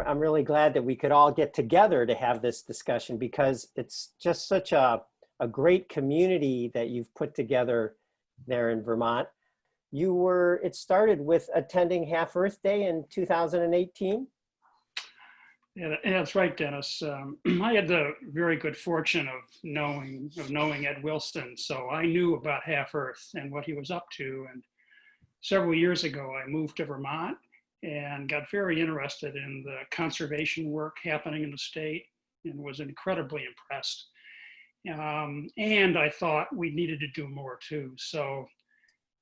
I'm really glad that we could all get together to have this discussion, because it's just such a great community that you've put together there in Vermont. It started with attending HalfEarth Day in 2018. Yeah, that's right, Dennis. I had the very good fortune of knowing Ed Wilson, so I knew about HalfEarth and what he was up to. And several years ago, I moved to Vermont and got very interested in the conservation work happening in the state, and was incredibly impressed. And I thought we needed to do more too. So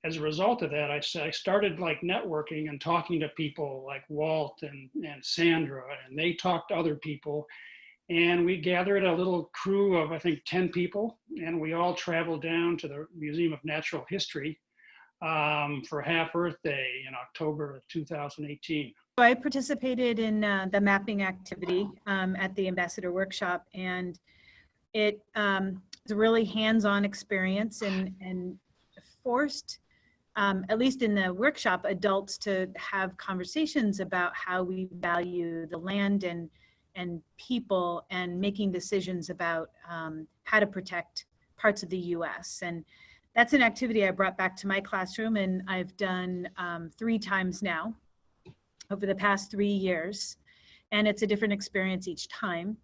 as a result of that, I started like networking and talking to people like Walt and Sandra, and they talked to other people. And we gathered a little crew of, I think, 10 people, and we all traveled down to the Museum of Natural History for HalfEarth Day in October of 2018. So I participated in the mapping activity at the Ambassador Workshop, and it was a really hands-on experience and forced, at least in the workshop, adults to have conversations about how we value the land and people, and making decisions about how to protect parts of the US. And that's an activity I brought back to my classroom, and I've done 3 times now over the past 3 years. And it's a different experience each time.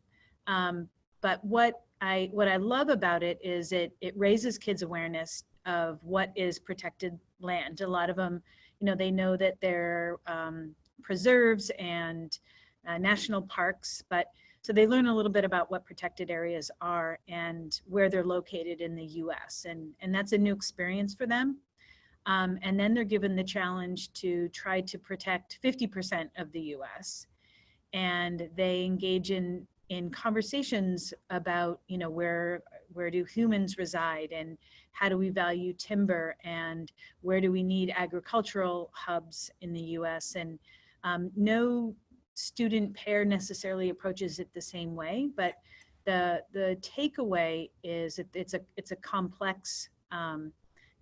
But what I love about it is it raises kids' awareness of what is protected land. A lot of them, they know that they're preserves and national parks, but so they learn a little bit about what protected areas are and where they're located in the US. And that's a new experience for them. And then they're given the challenge to try to protect 50% of the US. And they engage in conversations about, where do humans reside, and how do we value timber, and where do we need agricultural hubs in the US. And no student pair necessarily approaches it the same way, but the takeaway is it's a complex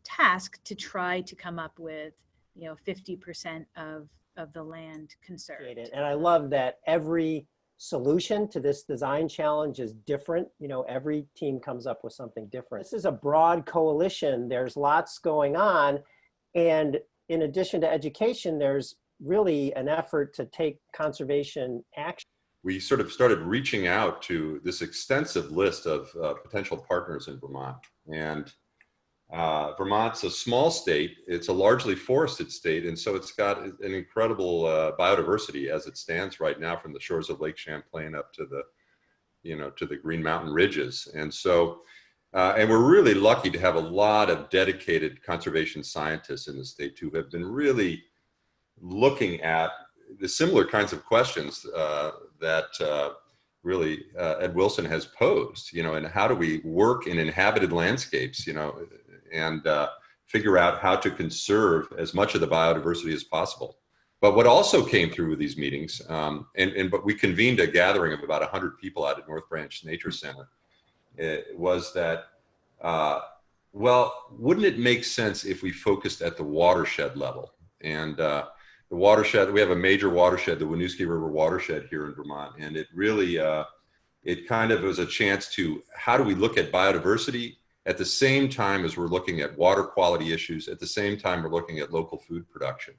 task to try to come up with 50% of the land conserved. And I love that every solution to this design challenge is different. Every team comes up with something different. This is a broad coalition. There's lots going on, and in addition to education, there's really an effort to take conservation action. We sort of started reaching out to this extensive list of potential partners in Vermont. And Vermont's a small state. It's a largely forested state. And so it's got an incredible biodiversity as it stands right now, from the shores of Lake Champlain up to the Green Mountain Ridges. And so, and we're really lucky to have a lot of dedicated conservation scientists in the state who have been really looking at the similar kinds of questions that really Ed Wilson has posed, and how do we work in inhabited landscapes, and figure out how to conserve as much of the biodiversity as possible. But what also came through with these meetings, but we convened a gathering of about 100 people out at North Branch Nature Center, was that, well, wouldn't it make sense if we focused at the watershed level? And the watershed, we have a major watershed, the Winooski River watershed here in Vermont. And it really, it kind of was a chance to, how do we look at biodiversity at the same time as we're looking at water quality issues, at the same time we're looking at local food production.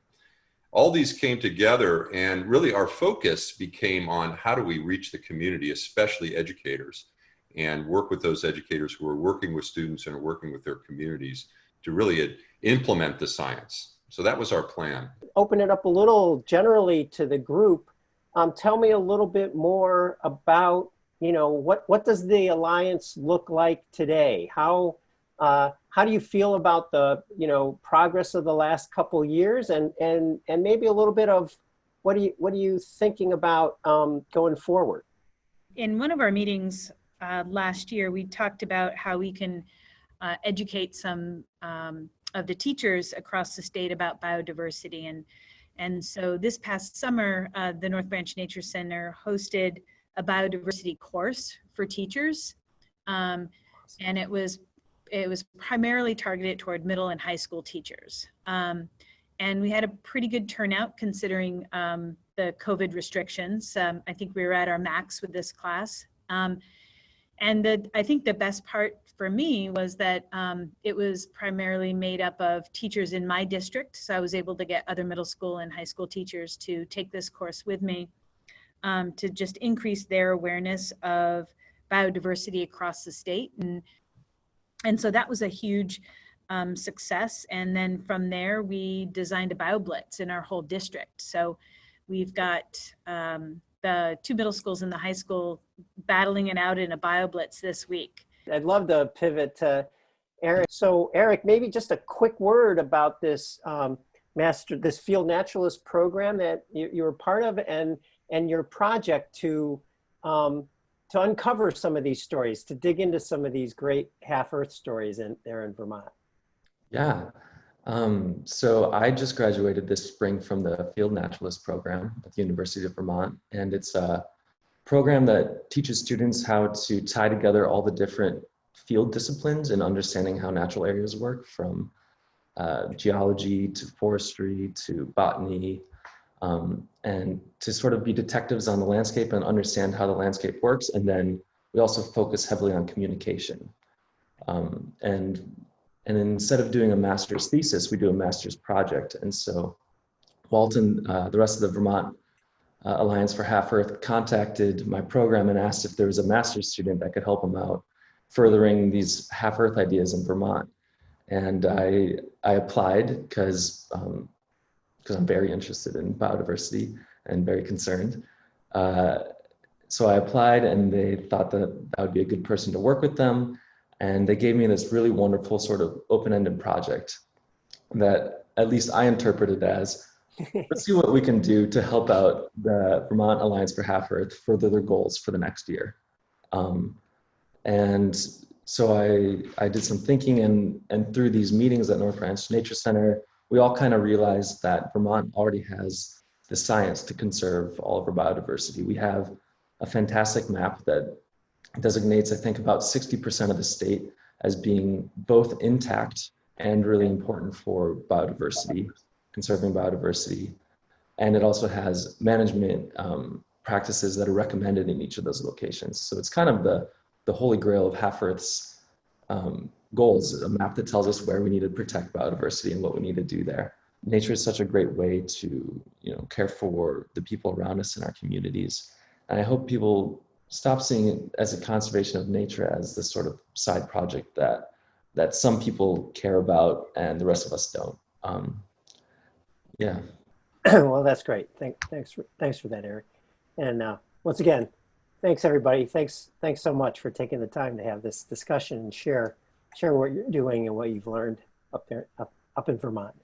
All these came together, and really our focus became on how do we reach the community, especially educators, and work with those educators who are working with students and are working with their communities to really implement the science. So that was our plan. Open it up a little generally to the group. Tell me a little bit more about, what does the Alliance look like today? How do you feel about the, progress of the last couple years, and maybe a little bit of what are you thinking about going forward? In one of our meetings last year, we talked about how we can educate some of the teachers across the state about biodiversity. And so this past summer, the North Branch Nature Center hosted a biodiversity course for teachers. And it was primarily targeted toward middle and high school teachers. And we had a pretty good turnout, considering the COVID restrictions. I think we were at our max with this class. And I think the best part for me was that it was primarily made up of teachers in my district. So I was able to get other middle school and high school teachers to take this course with me to just increase their awareness of biodiversity across the state. And so that was a huge success. And then from there, we designed a BioBlitz in our whole district. So we've got the 2 middle schools and the high school battling it out in a BioBlitz this week. I'd love to pivot to Eric. So Eric, maybe just a quick word about this this field naturalist program that you were part of, and your project to uncover some of these stories, to dig into some of these great HalfEarth stories there in Vermont. Yeah. So I just graduated this spring from the Field Naturalist program at the University of Vermont, and it's a program that teaches students how to tie together all the different field disciplines and understanding how natural areas work, from geology to forestry to botany, and to sort of be detectives on the landscape and understand how the landscape works. And then we also focus heavily on communication. And instead of doing a master's thesis, we do a master's project. And so Walt and the rest of the Vermont Alliance for HalfEarth contacted my program and asked if there was a master's student that could help them out furthering these HalfEarth ideas in Vermont. And I applied because I'm very interested in biodiversity and very concerned. So I applied, and they thought that I would be a good person to work with them. And they gave me this really wonderful sort of open-ended project that at least I interpreted as, let's see what we can do to help out the Vermont Alliance for HalfEarth further their goals for the next year. And so I did some thinking, and through these meetings at North Ranch Nature Center, we all kind of realized that Vermont already has the science to conserve all of our biodiversity. We have a fantastic map that designates, I think, about 60% of the state as being both intact and really important for biodiversity, conserving biodiversity. And it also has management practices that are recommended in each of those locations. So it's kind of the holy grail of HalfEarth's goals, a map that tells us where we need to protect biodiversity and what we need to do there. Nature is such a great way to, care for the people around us in our communities. And I hope people stop seeing it as a conservation of nature as this sort of side project that some people care about and the rest of us don't. Yeah. Well, that's great. Thanks for that, Eric. And once again, thanks everybody. Thanks so much for taking the time to have this discussion and share what you're doing and what you've learned up there, up in Vermont.